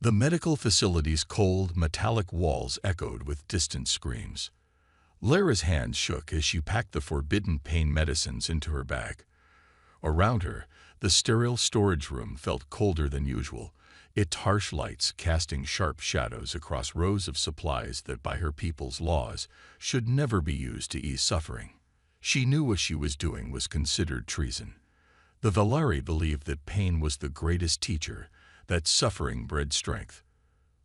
The medical facility's cold, metallic walls echoed with distant screams. Lyra's hands shook as she packed the forbidden pain medicines into her bag. Around her, the sterile storage room felt colder than usual, its harsh lights casting sharp shadows across rows of supplies that by her people's laws should never be used to ease suffering. She knew what she was doing was considered treason. The Valari believed that pain was the greatest teacher, that suffering bred strength.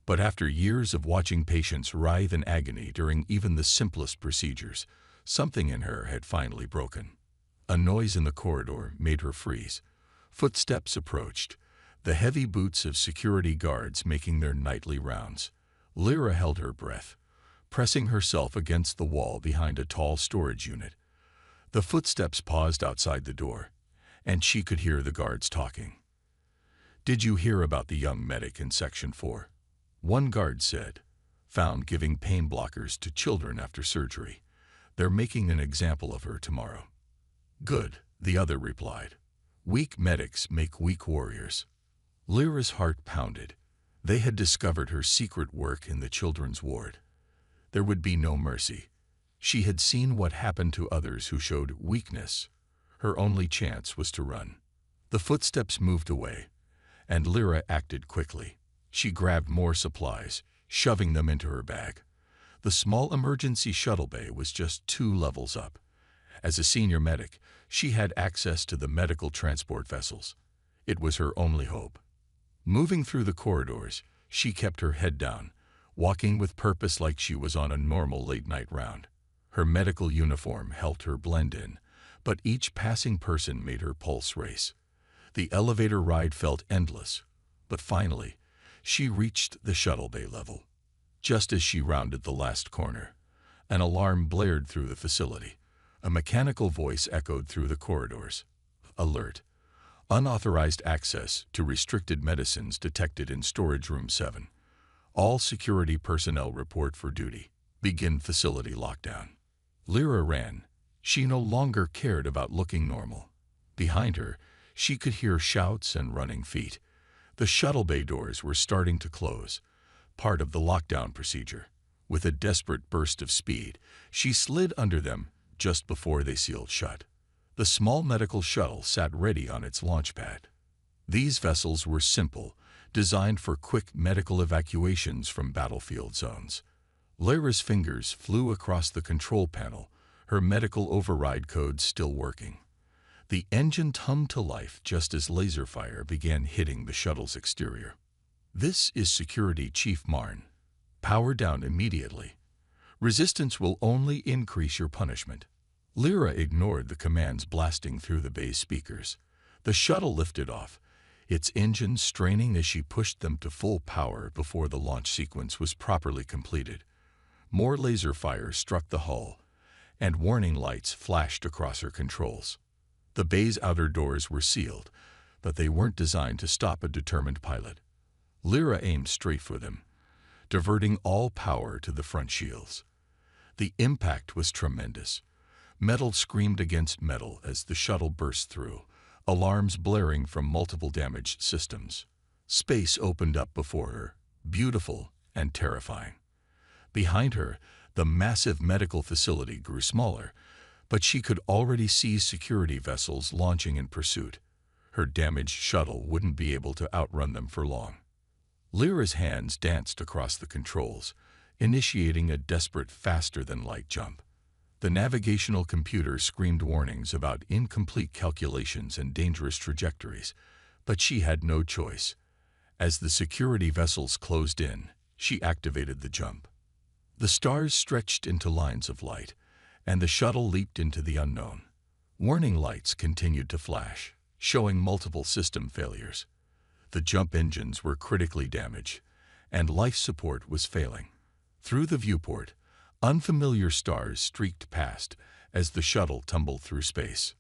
But after years of watching patients writhe in agony during even the simplest procedures, something in her had finally broken. A noise in the corridor made her freeze. Footsteps approached, the heavy boots of security guards making their nightly rounds. Lyra held her breath, pressing herself against the wall behind a tall storage unit. The footsteps paused outside the door, and she could hear the guards talking. "Did you hear about the young medic in Section 4? One guard said, "Found giving pain blockers to children after surgery. They're making an example of her tomorrow." "Good," the other replied. "Weak medics make weak warriors." Lyra's heart pounded. They had discovered her secret work in the children's ward. There would be no mercy. She had seen what happened to others who showed weakness. Her only chance was to run. The footsteps moved away, and Lyra acted quickly. She grabbed more supplies, shoving them into her bag. The small emergency shuttle bay was just 2 levels up. As a senior medic, she had access to the medical transport vessels. It was her only hope. Moving through the corridors, she kept her head down, walking with purpose like she was on a normal late-night round. Her medical uniform helped her blend in, but each passing person made her pulse race. The elevator ride felt endless, but finally, she reached the shuttle bay level. Just as she rounded the last corner, an alarm blared through the facility. A mechanical voice echoed through the corridors. "Alert. Unauthorized access to restricted medicines detected in Storage Room 7. All security personnel report for duty. Begin facility lockdown." Lyra ran. She no longer cared about looking normal. Behind her, she could hear shouts and running feet. The shuttle bay doors were starting to close, part of the lockdown procedure. With a desperate burst of speed, she slid under them just before they sealed shut. The small medical shuttle sat ready on its launch pad. These vessels were simple, designed for quick medical evacuations from battlefield zones. Lyra's fingers flew across the control panel, her medical override codes still working. The engine hummed to life just as laser fire began hitting the shuttle's exterior. "This is Security Chief Marn. Power down immediately. Resistance will only increase your punishment." Lyra ignored the commands blasting through the bay's speakers. The shuttle lifted off, its engines straining as she pushed them to full power before the launch sequence was properly completed. More laser fire struck the hull, and warning lights flashed across her controls. The bay's outer doors were sealed, but they weren't designed to stop a determined pilot. Lyra aimed straight for them, diverting all power to the front shields. The impact was tremendous. Metal screamed against metal as the shuttle burst through, alarms blaring from multiple damaged systems. Space opened up before her, beautiful and terrifying. Behind her, the massive medical facility grew smaller, but she could already see security vessels launching in pursuit. Her damaged shuttle wouldn't be able to outrun them for long. Lyra's hands danced across the controls, initiating a desperate faster-than-light jump. The navigational computer screamed warnings about incomplete calculations and dangerous trajectories, but she had no choice. As the security vessels closed in, she activated the jump. The stars stretched into lines of light, and the shuttle leaped into the unknown. Warning lights continued to flash, showing multiple system failures. The jump engines were critically damaged, and life support was failing. Through the viewport, unfamiliar stars streaked past as the shuttle tumbled through space.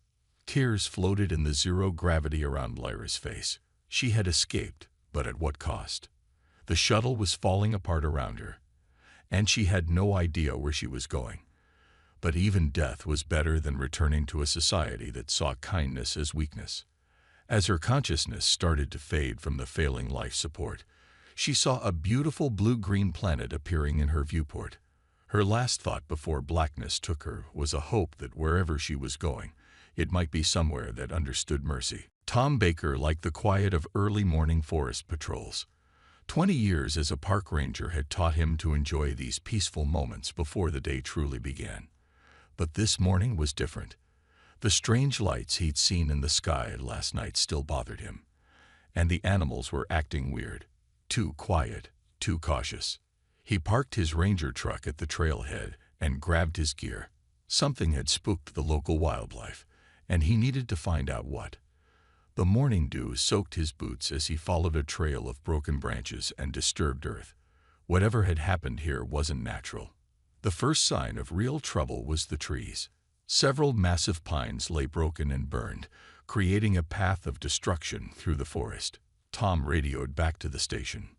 Tears floated in the zero gravity around Lyra's face. She had escaped, but at what cost? The shuttle was falling apart around her, and she had no idea where she was going. But even death was better than returning to a society that saw kindness as weakness. As her consciousness started to fade from the failing life support, She saw a beautiful blue-green planet appearing in her viewport. Her last thought before blackness took her was a hope that wherever she was going, it might be somewhere that understood mercy. Tom Baker liked the quiet of early morning forest patrols. 20 years as a park ranger had taught him to enjoy these peaceful moments before the day truly began. But this morning was different. The strange lights he'd seen in the sky last night still bothered him. And the animals were acting weird. Too quiet, too cautious. He parked his ranger truck at the trailhead and grabbed his gear. Something had spooked the local wildlife, and he needed to find out what. The morning dew soaked his boots as he followed a trail of broken branches and disturbed earth. Whatever had happened here wasn't natural. The first sign of real trouble was the trees. Several massive pines lay broken and burned, creating a path of destruction through the forest. Tom radioed back to the station.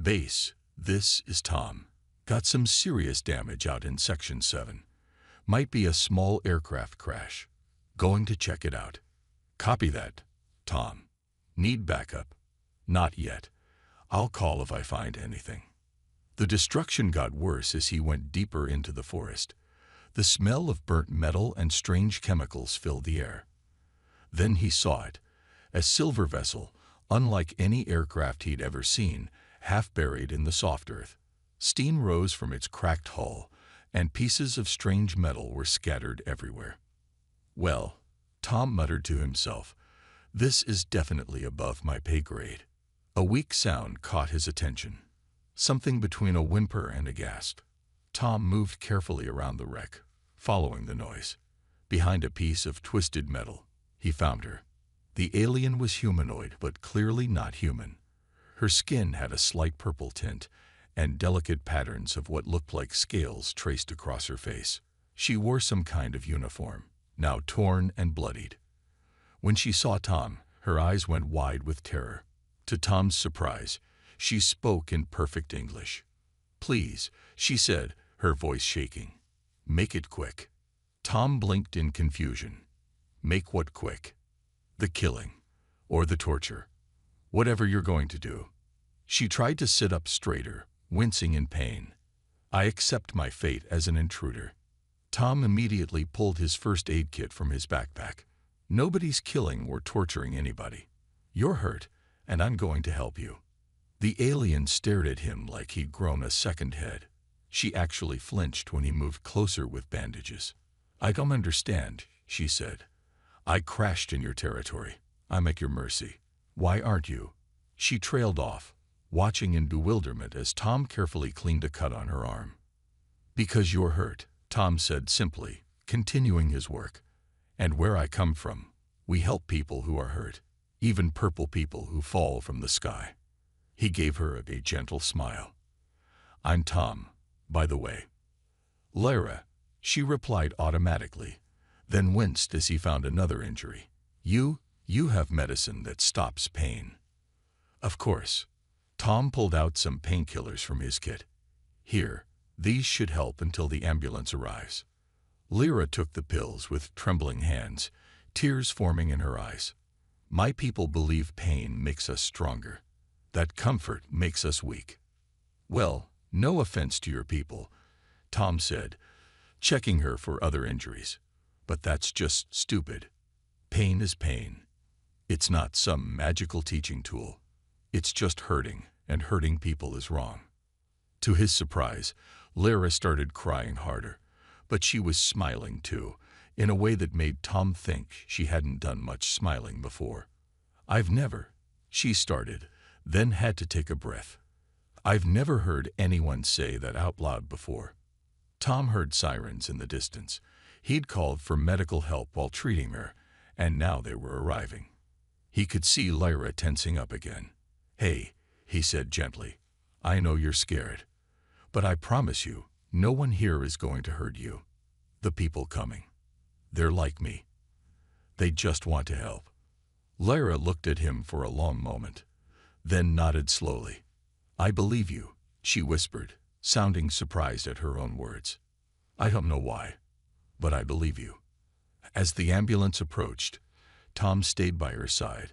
"Base, this is Tom. Got some serious damage out in Section 7. Might be a small aircraft crash. Going to check it out." "Copy that, Tom. Need backup?" "Not yet. I'll call if I find anything." The destruction got worse as he went deeper into the forest. The smell of burnt metal and strange chemicals filled the air. Then he saw it, a silver vessel, unlike any aircraft he'd ever seen, half buried in the soft earth. Steam rose from its cracked hull, and pieces of strange metal were scattered everywhere. "Well," Tom muttered to himself, "this is definitely above my pay grade." A weak sound caught his attention. Something between a whimper and a gasp. Tom moved carefully around the wreck, following the noise. Behind a piece of twisted metal, he found her. The alien was humanoid, but clearly not human. Her skin had a slight purple tint, and delicate patterns of what looked like scales traced across her face. She wore some kind of uniform, now torn and bloodied. When she saw Tom, her eyes went wide with terror. To Tom's surprise, she spoke in perfect English. "Please," she said, her voice shaking. "Make it quick." Tom blinked in confusion. "Make what quick?" "The killing, or the torture. Whatever you're going to do." She tried to sit up straighter, wincing in pain. "I accept my fate as an intruder." Tom immediately pulled his first aid kit from his backpack. "Nobody's killing or torturing anybody. You're hurt, and I'm going to help you." The alien stared at him like he'd grown a second head. She actually flinched when he moved closer with bandages. "I don't understand," she said. "I crashed in your territory. I'm at your mercy. Why aren't you?" She trailed off, watching in bewilderment as Tom carefully cleaned a cut on her arm. "Because you're hurt," Tom said simply, continuing his work. "And where I come from, we help people who are hurt, even purple people who fall from the sky." He gave her a gentle smile. "I'm Tom, by the way." "Lara," she replied automatically, then winced as he found another injury. You have medicine that stops pain." "Of course." Tom pulled out some painkillers from his kit. "Here, these should help until the ambulance arrives." Lyra took the pills with trembling hands, tears forming in her eyes. "My people believe pain makes us stronger. That comfort makes us weak." "Well, no offense to your people," Tom said, checking her for other injuries. "But that's just stupid. Pain is pain. It's not some magical teaching tool. It's just hurting, and hurting people is wrong." To his surprise, Lyra started crying harder, but she was smiling too, in a way that made Tom think she hadn't done much smiling before. "I've never," she started, then had to take a breath. "I've never heard anyone say that out loud before." Tom heard sirens in the distance. He'd called for medical help while treating her, and now they were arriving. He could see Lyra tensing up again. "Hey," he said gently, "I know you're scared, but I promise you, no one here is going to hurt you. The people coming, they're like me. They just want to help." Lyra looked at him for a long moment, then nodded slowly. "I believe you," she whispered, sounding surprised at her own words. "I don't know why, but I believe you." As the ambulance approached, Tom stayed by her side,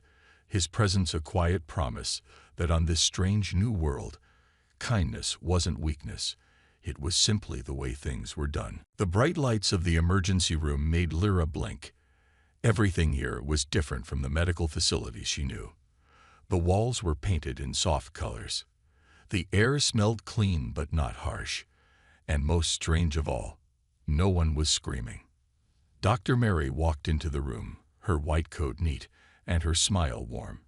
his presence a quiet promise that on this strange new world, kindness wasn't weakness. It was simply the way things were done. The bright lights of the emergency room made Lyra blink. Everything here was different from the medical facilities she knew. The walls were painted in soft colors. The air smelled clean but not harsh. And most strange of all, no one was screaming. Dr. Mary walked into the room, her white coat neat and her smile warm.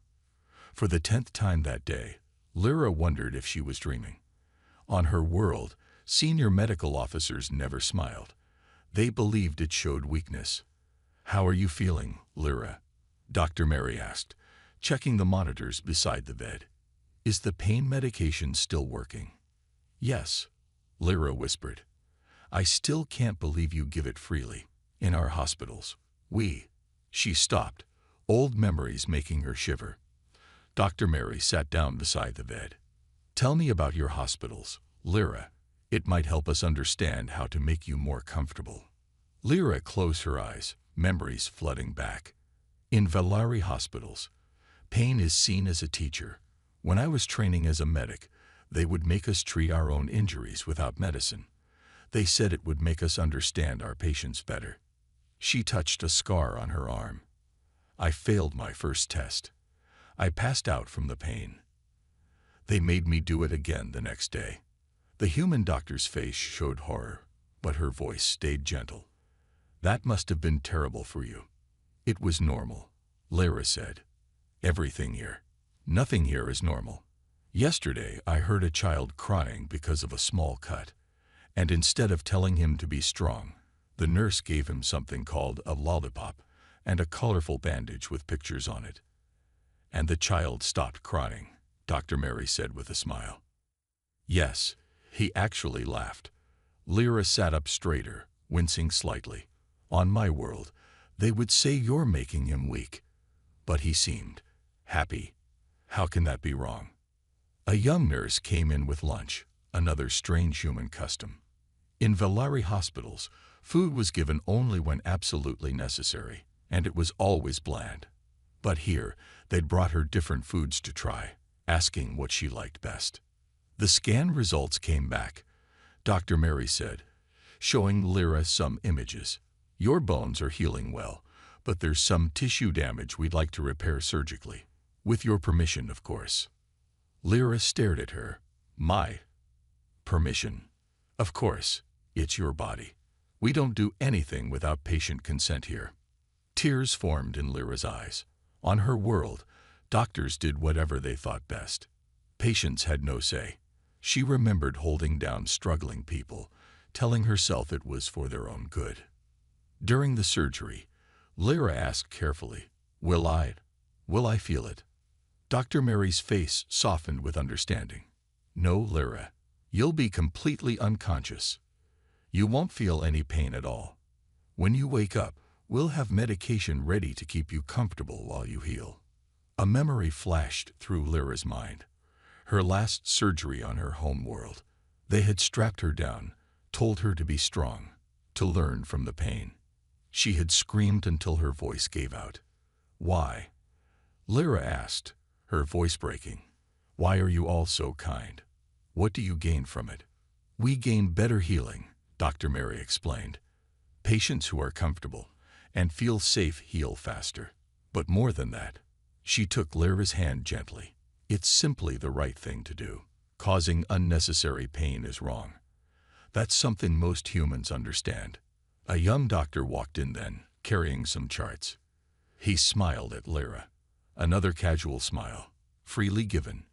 For the 10th time that day, Lyra wondered if she was dreaming. On her world, senior medical officers never smiled. They believed it showed weakness. "How are you feeling, Lyra?" Dr. Mary asked, checking the monitors beside the bed. "Is the pain medication still working?" "Yes," Lyra whispered. "I still can't believe you give it freely. In our hospitals, She stopped, old memories making her shiver. Dr. Mary sat down beside the bed. "Tell me about your hospitals, Lyra. It might help us understand how to make you more comfortable." Lyra closed her eyes, memories flooding back. "In Valari hospitals, pain is seen as a teacher. When I was training as a medic, they would make us treat our own injuries without medicine. They said it would make us understand our patients better." She touched a scar on her arm. "I failed my first test. I passed out from the pain. They made me do it again the next day." The human doctor's face showed horror, but her voice stayed gentle. "That must have been terrible for you." "It was normal," Lyra said. Nothing here is normal. Yesterday I heard a child crying because of a small cut, and instead of telling him to be strong, the nurse gave him something called a lollipop and a colorful bandage with pictures on it. And the child stopped crying, Dr. Mary said with a smile. "Yes, he actually laughed." Lyra sat up straighter, wincing slightly. "On my world, they would say you're making him weak. But he seemed happy. How can that be wrong?" A young nurse came in with lunch, another strange human custom. In Valari hospitals, food was given only when absolutely necessary, and it was always bland. But here, they'd brought her different foods to try, asking what she liked best. The scan results came back, Dr. Mary said, showing Lyra some images. "Your bones are healing well, but there's some tissue damage we'd like to repair surgically. With your permission, of course." Lyra stared at her. "My permission? Of course, it's your body. We don't do anything without patient consent here." Tears formed in Lyra's eyes. On her world, doctors did whatever they thought best. Patients had no say. She remembered holding down struggling people, telling herself it was for their own good. During the surgery, Lyra asked carefully, Will I feel it?" Dr. Mary's face softened with understanding. "No, Lyra. You'll be completely unconscious. You won't feel any pain at all. When you wake up, we'll have medication ready to keep you comfortable while you heal." A memory flashed through Lyra's mind. Her last surgery on her home world. They had strapped her down, told her to be strong, to learn from the pain. She had screamed until her voice gave out. "Why?" Lyra asked, her voice breaking. "Why are you all so kind? What do you gain from it?" "We gain better healing," Dr. Mary explained. "Patients who are comfortable and feel safe heal faster. But more than that." She took Lyra's hand gently. "It's simply the right thing to do. Causing unnecessary pain is wrong. That's something most humans understand." A young doctor walked in then, carrying some charts. He smiled at Lyra. Another casual smile, freely given.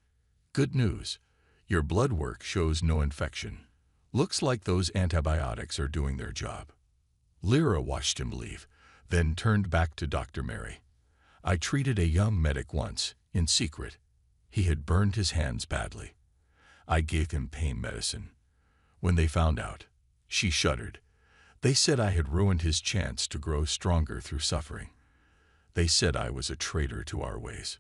"Good news. Your blood work shows no infection. Looks like those antibiotics are doing their job." Lyra watched him leave, then turned back to Dr. Mary. "I treated a young medic once, in secret. He had burned his hands badly. I gave him pain medicine. When they found out," she shuddered, "they said I had ruined his chance to grow stronger through suffering. They said I was a traitor to our ways."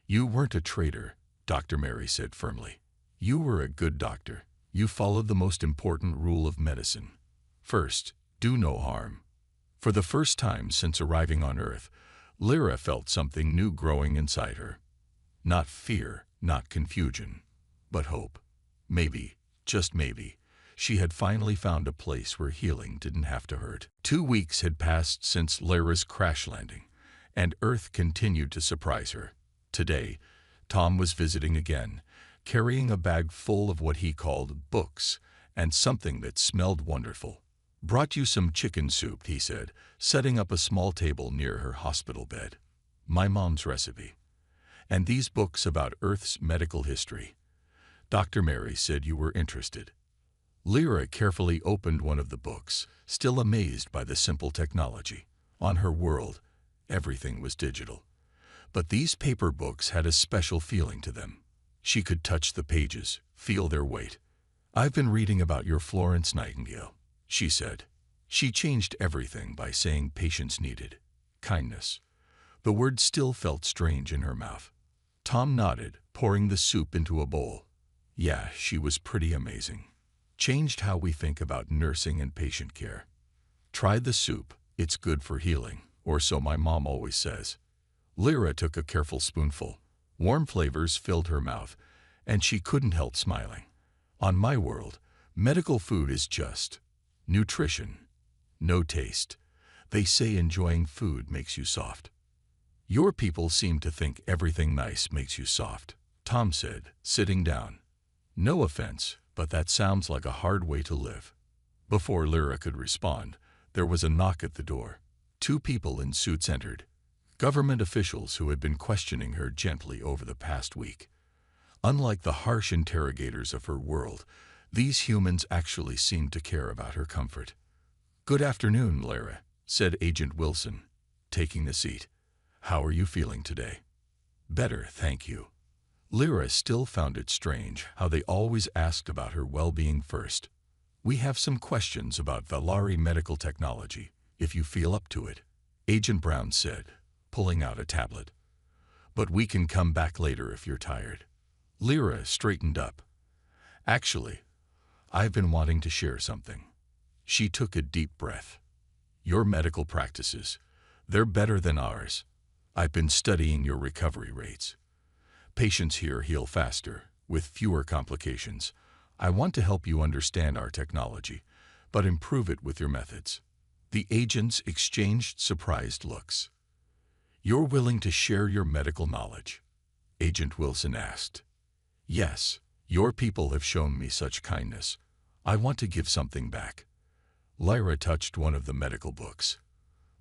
"You weren't a traitor," Dr. Mary said firmly. "You were a good doctor. You followed the most important rule of medicine. First, do no harm." For the first time since arriving on Earth, Lyra felt something new growing inside her. Not fear, not confusion, but hope. Maybe, just maybe, she had finally found a place where healing didn't have to hurt. 2 weeks had passed since Lyra's crash landing, and Earth continued to surprise her. Today, Tom was visiting again, carrying a bag full of what he called books and something that smelled wonderful. "Brought you some chicken soup," he said, setting up a small table near her hospital bed. "My mom's recipe. And these books about Earth's medical history. Dr. Mary said you were interested." Lyra carefully opened one of the books, still amazed by the simple technology. On her world, everything was digital. But these paper books had a special feeling to them. She could touch the pages, feel their weight. "I've been reading about your Florence Nightingale," she said. She changed everything by saying patience needed. Kindness. The word still felt strange in her mouth. Tom nodded, pouring the soup into a bowl. "Yeah, she was pretty amazing. Changed how we think about nursing and patient care. Try the soup, it's good for healing, or so my mom always says." Lyra took a careful spoonful. Warm flavors filled her mouth, and she couldn't help smiling. "On my world, medical food is just nutrition, no taste. They say enjoying food makes you soft." "Your people seem to think everything nice makes you soft," Tom said, sitting down. "No offense, but that sounds like a hard way to live." Before Lyra could respond, there was a knock at the door. 2 people in suits entered. Government officials who had been questioning her gently over the past week. Unlike the harsh interrogators of her world, these humans actually seemed to care about her comfort. "Good afternoon, Lyra," said Agent Wilson, taking the seat. "How are you feeling today?" "Better, thank you." Lyra still found it strange how they always asked about her well-being first. "We have some questions about Valari medical technology, if you feel up to it," Agent Brown said, pulling out a tablet. "But we can come back later if you're tired." Lyra straightened up. "Actually, I've been wanting to share something." She took a deep breath. "Your medical practices, they're better than ours. I've been studying your recovery rates. Patients here heal faster, with fewer complications. I want to help you understand our technology, but improve it with your methods." The agents exchanged surprised looks. "You're willing to share your medical knowledge?" Agent Wilson asked. "Yes, your people have shown me such kindness. I want to give something back." Lyra touched one of the medical books.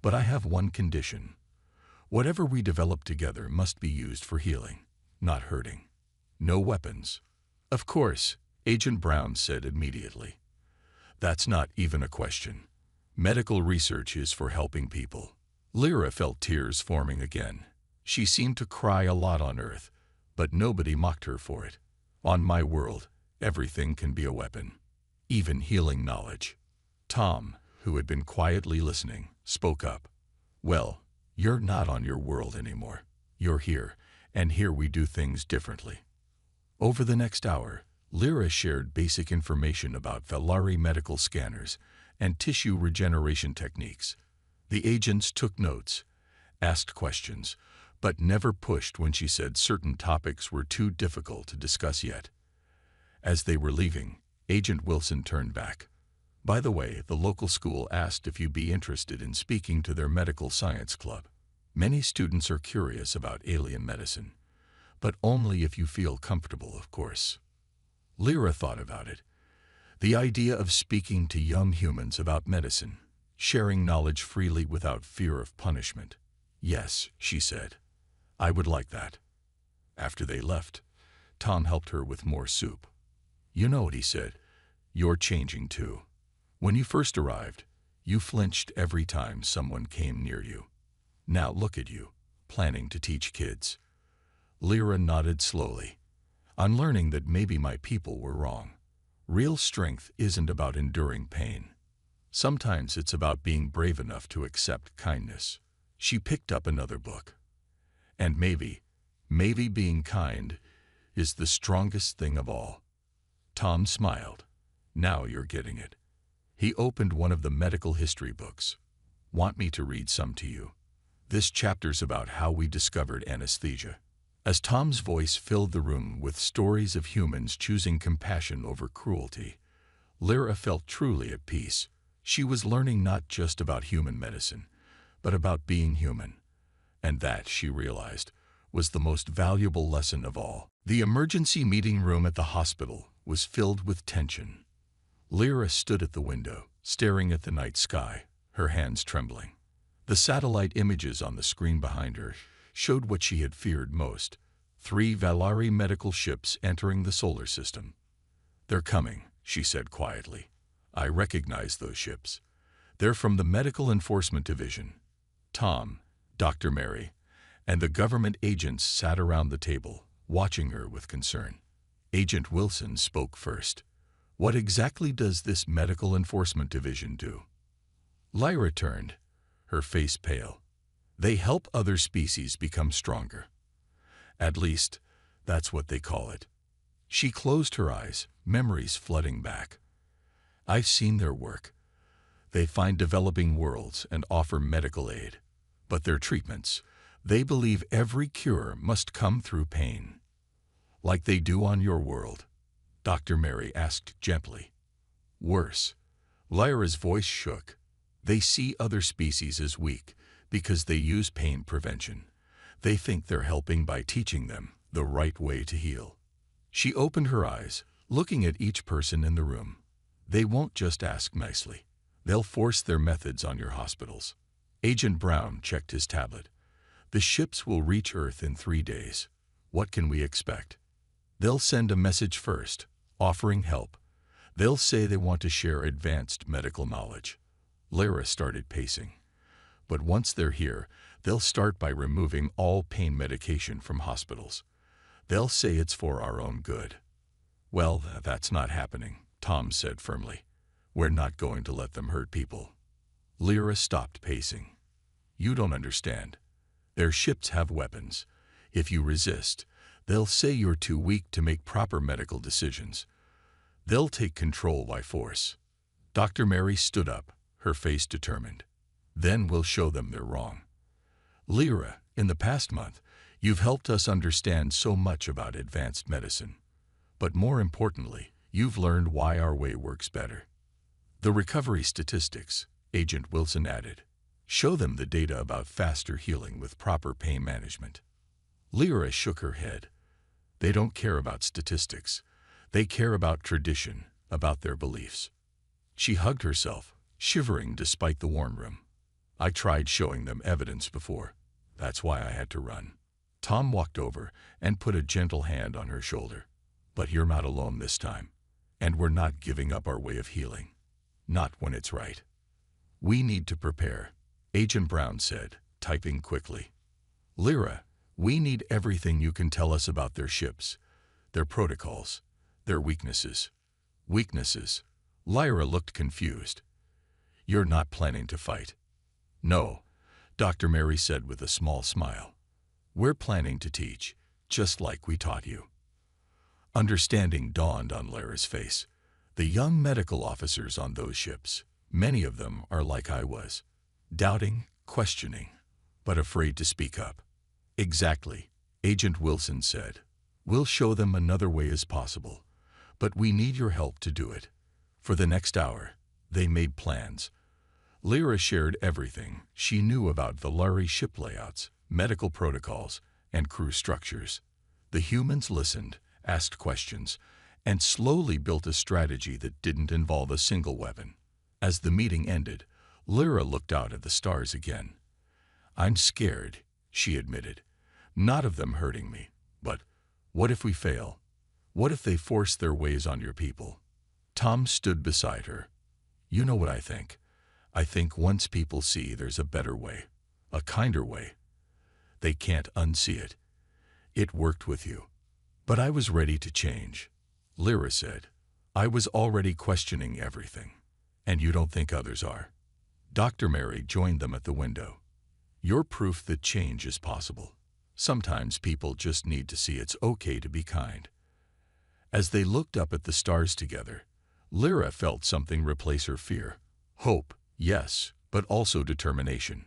"But I have one condition. Whatever we develop together must be used for healing, not hurting. No weapons." "Of course," Agent Brown said immediately. "That's not even a question. Medical research is for helping people." Lyra felt tears forming again. She seemed to cry a lot on Earth, but nobody mocked her for it. "On my world, everything can be a weapon, even healing knowledge." Tom, who had been quietly listening, spoke up. "Well, you're not on your world anymore. You're here, and here we do things differently." Over the next hour, Lyra shared basic information about Valari medical scanners and tissue regeneration techniques. The agents took notes, asked questions, but never pushed when she said certain topics were too difficult to discuss yet. As they were leaving, Agent Wilson turned back. "By the way, the local school asked if you'd be interested in speaking to their medical science club. Many students are curious about alien medicine, but only if you feel comfortable, of course." Lyra thought about it. The idea of speaking to young humans about medicine, sharing knowledge freely without fear of punishment. "Yes," she said. "I would like that." After they left, Tom helped her with more soup. "You know what," he said, "you're changing too. When you first arrived, you flinched every time someone came near you. Now look at you, planning to teach kids." Lyra nodded slowly. "I'm learning that maybe my people were wrong. Real strength isn't about enduring pain. Sometimes it's about being brave enough to accept kindness." She picked up another book. "And maybe being kind is the strongest thing of all." Tom smiled. "Now you're getting it." He opened one of the medical history books. "Want me to read some to you?" This chapter's about how we discovered anesthesia. As Tom's voice filled the room with stories of humans choosing compassion over cruelty, Lyra felt truly at peace. She was learning not just about human medicine, but about being human. And that, she realized, was the most valuable lesson of all. The emergency meeting room at the hospital was filled with tension. Lyra stood at the window, staring at the night sky, her hands trembling. The satellite images on the screen behind her showed what she had feared most: 3 Valari medical ships entering the solar system. "They're coming," she said quietly. "I recognize those ships. They're from the Medical Enforcement Division." Tom, Dr. Mary, and the government agents sat around the table, watching her with concern. Agent Wilson spoke first. "What exactly does this Medical Enforcement Division do?" Lyra turned, her face pale. "They help other species become stronger. At least, that's what they call it." She closed her eyes, memories flooding back. "I've seen their work. They find developing worlds and offer medical aid. But their treatments, they believe every cure must come through pain." "Like they do on your world?" Dr. Mary asked gently. "Worse." Lyra's voice shook. "They see other species as weak because they use pain prevention. They think they're helping by teaching them the right way to heal." She opened her eyes, looking at each person in the room. "They won't just ask nicely. They'll force their methods on your hospitals." Agent Brown checked his tablet. "The ships will reach Earth in 3 days. What can we expect?" "They'll send a message first, offering help. They'll say they want to share advanced medical knowledge." Lyra started pacing. "But once they're here, they'll start by removing all pain medication from hospitals. They'll say it's for our own good." "Well, that's not happening," Tom said firmly. "We're not going to let them hurt people." Lyra stopped pacing. "You don't understand. Their ships have weapons. If you resist, they'll say you're too weak to make proper medical decisions. They'll take control by force." Dr. Mary stood up, her face determined. "Then we'll show them they're wrong." "Lyra, in the past month, you've helped us understand so much about advanced medicine. But more importantly, you've learned why our way works better." "The recovery statistics," Agent Wilson added. "Show them the data about faster healing with proper pain management." Lyra shook her head. "They don't care about statistics. They care about tradition, about their beliefs." She hugged herself, shivering despite the warm room. "I tried showing them evidence before. That's why I had to run." Tom walked over and put a gentle hand on her shoulder. "But you're not alone this time. And we're not giving up our way of healing. Not when it's right." "We need to prepare," Agent Brown said, typing quickly. "Lyra, we need everything you can tell us about their ships, their protocols, their weaknesses." "Weaknesses?" Lyra looked confused. "You're not planning to fight?" "No," Dr. Mary said with a small smile. "We're planning to teach, just like we taught you." Understanding dawned on Lyra's face. The young medical officers on those ships, many of them are like I was, doubting, questioning, but afraid to speak up. "Exactly," Agent Wilson said. "We'll show them another way is possible, but we need your help to do it." For the next hour, they made plans. Lyra shared everything she knew about Valari ship layouts, medical protocols, and crew structures. The humans listened, asked questions, and slowly built a strategy that didn't involve a single weapon. As the meeting ended, Lyra looked out at the stars again. "I'm scared," she admitted. "Not of them hurting me, but what if we fail? What if they force their ways on your people?" Tom stood beside her. "You know what I think. I think once people see there's a better way, a kinder way, they can't unsee it. It worked with you." "But I was ready to change," Lyra said. "I was already questioning everything. And you don't think others are?" Dr. Mary joined them at the window. "You're proof that change is possible. Sometimes people just need to see it's okay to be kind." As they looked up at the stars together, Lyra felt something replace her fear. Hope, yes, but also determination.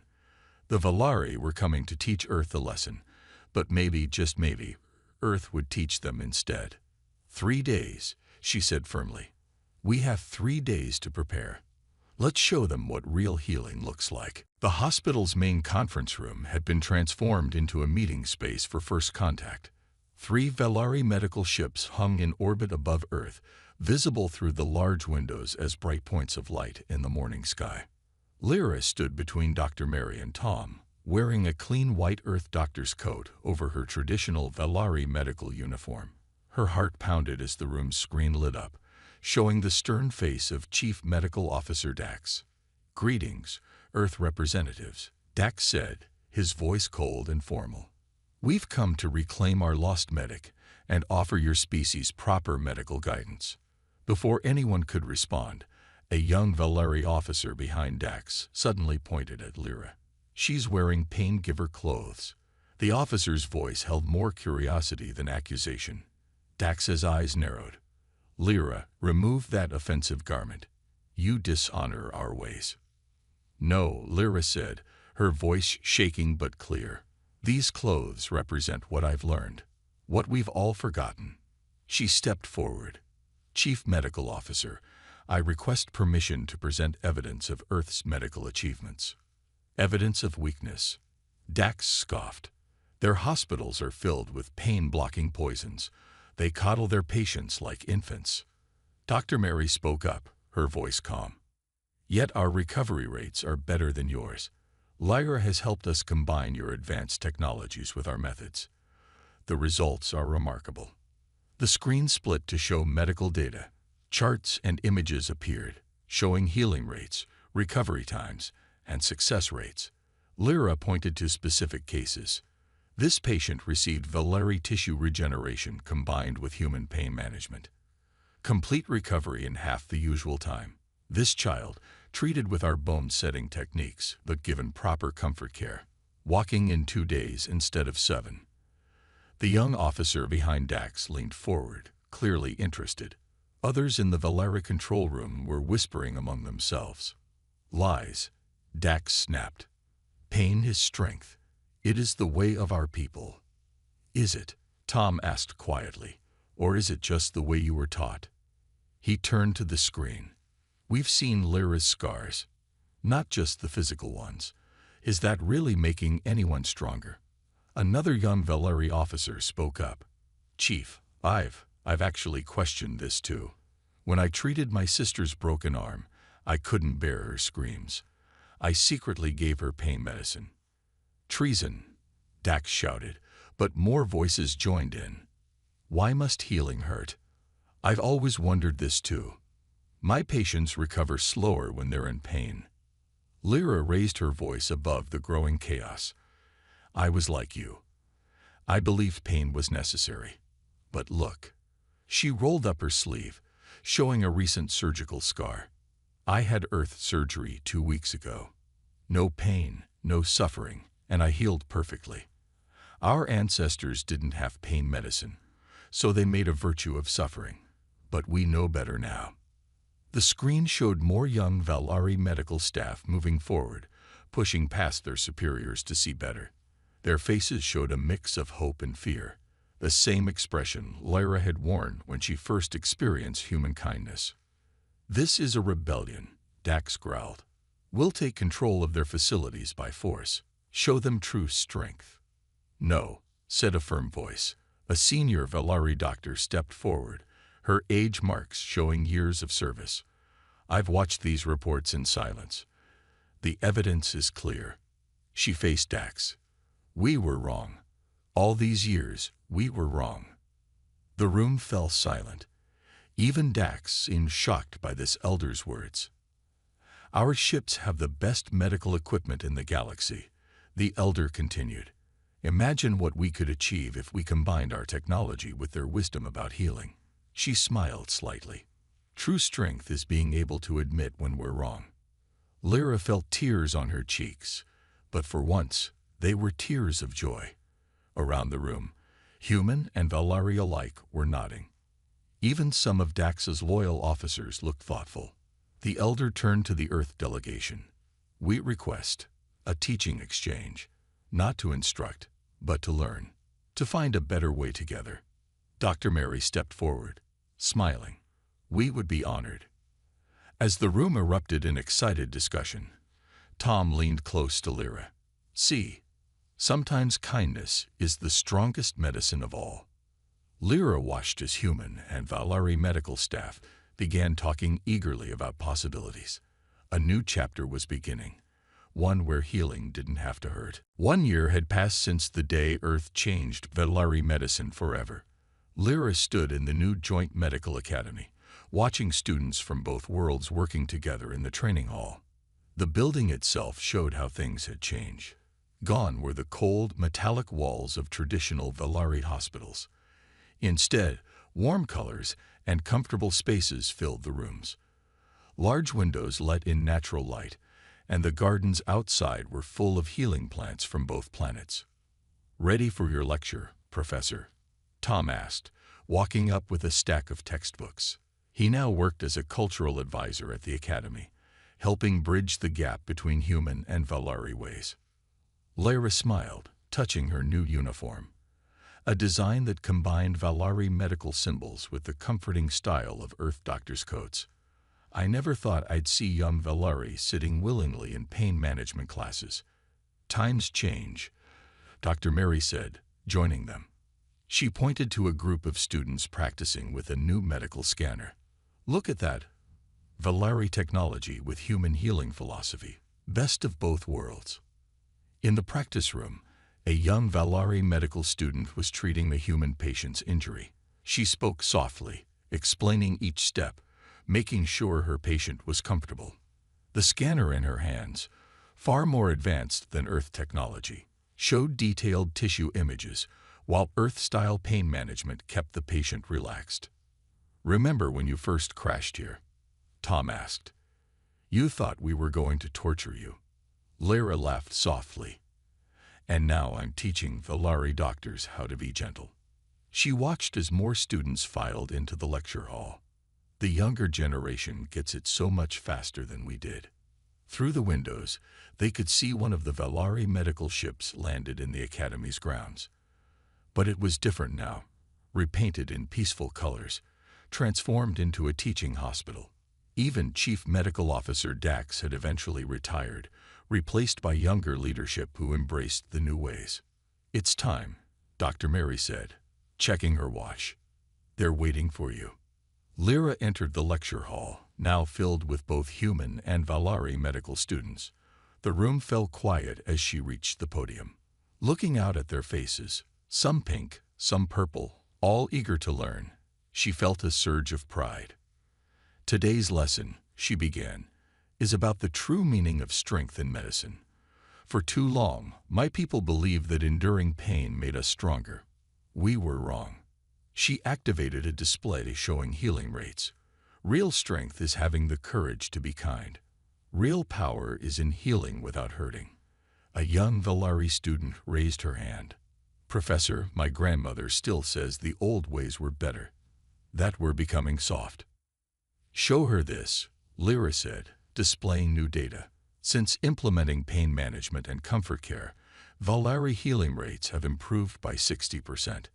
The Valari were coming to teach Earth a lesson, but maybe, just maybe, Earth would teach them instead. 3 days, she said firmly. We have 3 days to prepare. Let's show them what real healing looks like. The hospital's main conference room had been transformed into a meeting space for first contact. 3 Valari medical ships hung in orbit above Earth, visible through the large windows as bright points of light in the morning sky. Lyra stood between Dr. Mary and Tom, wearing a clean white Earth doctor's coat over her traditional Valari medical uniform. Her heart pounded as the room's screen lit up, showing the stern face of Chief Medical Officer Dax. "Greetings, Earth representatives," Dax said, his voice cold and formal. "We've come to reclaim our lost medic and offer your species proper medical guidance." Before anyone could respond, a young Valari officer behind Dax suddenly pointed at Lyra. "She's wearing pain-giver clothes." The officer's voice held more curiosity than accusation. Dax's eyes narrowed. "Lyra, remove that offensive garment. You dishonor our ways." "No," Lyra said, her voice shaking but clear. "These clothes represent what I've learned, what we've all forgotten." She stepped forward. "Chief Medical Officer, I request permission to present evidence of Earth's medical achievements." "Evidence of weakness," Dax scoffed. "Their hospitals are filled with pain-blocking poisons. They coddle their patients like infants." Dr. Mary spoke up, her voice calm. "Yet our recovery rates are better than yours. Lyra has helped us combine your advanced technologies with our methods. The results are remarkable." The screen split to show medical data. Charts and images appeared, showing healing rates, recovery times, and success rates. Lyra pointed to specific cases. This patient received Valari tissue regeneration combined with human pain management. Complete recovery in half the usual time. This child, treated with our bone-setting techniques, but given proper comfort care, walking in 2 days instead of 7. The young officer behind Dax leaned forward, clearly interested. Others in the Valari control room were whispering among themselves. "Lies," Dax snapped. "Pain is strength. It is the way of our people." "Is it?" Tom asked quietly. "Or is it just the way you were taught?" He turned to the screen. "We've seen Lyra's scars, not just the physical ones. Is that really making anyone stronger?" Another young Valari officer spoke up. "Chief, I've actually questioned this too. When I treated my sister's broken arm, I couldn't bear her screams. I secretly gave her pain medicine." "Treason," Dax shouted, but more voices joined in. "Why must healing hurt? I've always wondered this too. My patients recover slower when they're in pain." Lyra raised her voice above the growing chaos. "I was like you. I believed pain was necessary. But look." She rolled up her sleeve, showing a recent surgical scar. "I had Earth surgery 2 weeks ago. No pain, no suffering, and I healed perfectly. Our ancestors didn't have pain medicine, so they made a virtue of suffering. But we know better now." The screen showed more young Valari medical staff moving forward, pushing past their superiors to see better. Their faces showed a mix of hope and fear, the same expression Lyra had worn when she first experienced human kindness. "This is a rebellion," Dax growled. "We'll take control of their facilities by force, show them true strength." "No," said a firm voice. A senior Valari doctor stepped forward, her age marks showing years of service. "I've watched these reports in silence. The evidence is clear." She faced Dax. "We were wrong. All these years, we were wrong." The room fell silent. Even Dax seemed shocked by this elder's words. "Our ships have the best medical equipment in the galaxy," the elder continued. "Imagine what we could achieve if we combined our technology with their wisdom about healing." She smiled slightly. "True strength is being able to admit when we're wrong." Lyra felt tears on her cheeks, but for once, they were tears of joy. Around the room, human and Valari alike were nodding. Even some of Dax's loyal officers looked thoughtful. The elder turned to the Earth delegation. "We request A teaching exchange, not to instruct, but to learn, to find a better way together. Dr. Mary stepped forward, smiling. We would be honored. As the room erupted in excited discussion, Tom leaned close to Lyra. See, sometimes kindness is the strongest medicine of all. Lyra watched as human and Valari medical staff began talking eagerly about possibilities. A new chapter was beginning, one where healing didn't have to hurt. 1 year had passed since the day Earth changed Valari medicine forever. Lyra stood in the new Joint Medical Academy, watching students from both worlds working together in the training hall. The building itself showed how things had changed. Gone were the cold, metallic walls of traditional Valari hospitals. Instead, warm colors and comfortable spaces filled the rooms. Large windows let in natural light, and the gardens outside were full of healing plants from both planets. "Ready for your lecture, Professor?" Tom asked, walking up with a stack of textbooks. He now worked as a cultural advisor at the academy, helping bridge the gap between human and Valari ways. Lyra smiled, touching her new uniform, a design that combined Valari medical symbols with the comforting style of Earth doctors' coats. "I never thought I'd see young Valari sitting willingly in pain management classes." "Times change," Dr. Mary said, joining them. She pointed to a group of students practicing with a new medical scanner. "Look at that. Valari technology with human healing philosophy. Best of both worlds." In the practice room, a young Valari medical student was treating the human patient's injury. She spoke softly, explaining each step, making sure her patient was comfortable. The scanner in her hands, far more advanced than Earth technology, showed detailed tissue images, while Earth-style pain management kept the patient relaxed. "Remember when you first crashed here?" Tom asked. "You thought we were going to torture you." Lyra laughed softly. "And now I'm teaching Valari doctors how to be gentle." She watched as more students filed into the lecture hall. "The younger generation gets it so much faster than we did." Through the windows, they could see one of the Valari medical ships landed in the academy's grounds. But it was different now, repainted in peaceful colors, transformed into a teaching hospital. Even Chief Medical Officer Dax had eventually retired, replaced by younger leadership who embraced the new ways. "It's time," Dr. Mary said, checking her watch. "They're waiting for you." Lyra entered the lecture hall, now filled with both human and Valari medical students. The room fell quiet as she reached the podium. Looking out at their faces, some pink, some purple, all eager to learn, she felt a surge of pride. "Today's lesson," she began, "is about the true meaning of strength in medicine. For too long, my people believed that enduring pain made us stronger. We were wrong." She activated a display showing healing rates. "Real strength is having the courage to be kind. Real power is in healing without hurting." A young Valari student raised her hand. "Professor, my grandmother still says the old ways were better, that we're becoming soft." "Show her this," Lyra said, displaying new data. "Since implementing pain management and comfort care, Valari healing rates have improved by 60%.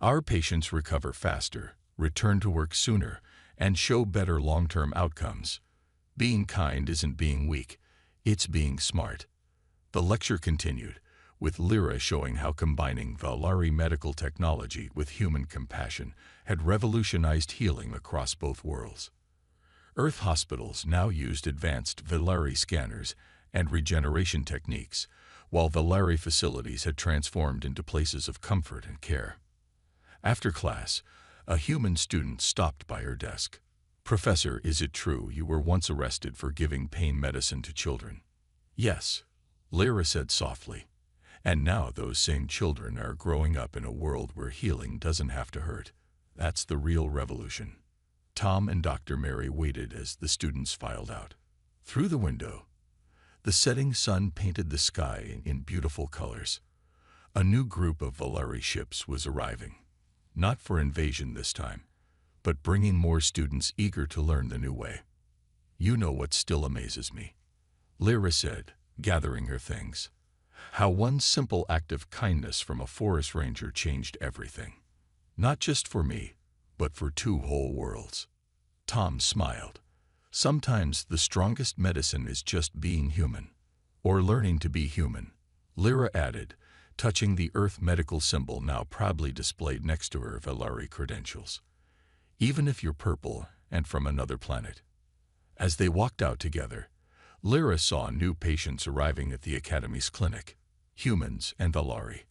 Our patients recover faster, return to work sooner, and show better long-term outcomes. Being kind isn't being weak, it's being smart." The lecture continued, with Lyra showing how combining Valari medical technology with human compassion had revolutionized healing across both worlds. Earth hospitals now used advanced Valari scanners and regeneration techniques, while Valari facilities had transformed into places of comfort and care. After class, a human student stopped by her desk. "Professor, is it true you were once arrested for giving pain medicine to children?" "Yes," Lyra said softly. "And now those same children are growing up in a world where healing doesn't have to hurt. That's the real revolution." Tom and Dr. Mary waited as the students filed out. Through the window, the setting sun painted the sky in beautiful colors. A new group of Valari ships was arriving, not for invasion this time, but bringing more students eager to learn the new way. "You know what still amazes me," Lyra said, gathering her things. How one simple act of kindness from a forest ranger changed everything. Not just for me, but for two whole worlds. Tom smiled. Sometimes the strongest medicine is just being human. Or learning to be human, Lyra added, touching the Earth medical symbol now proudly displayed next to her Valari credentials. Even if you're purple and from another planet. As they walked out together, Lyra saw new patients arriving at the Academy's clinic. Humans and Valari,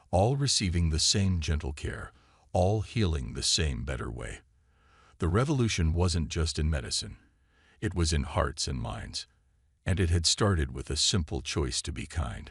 all receiving the same gentle care, all healing the same better way. The revolution wasn't just in medicine. It was in hearts and minds. And it had started with a simple choice to be kind.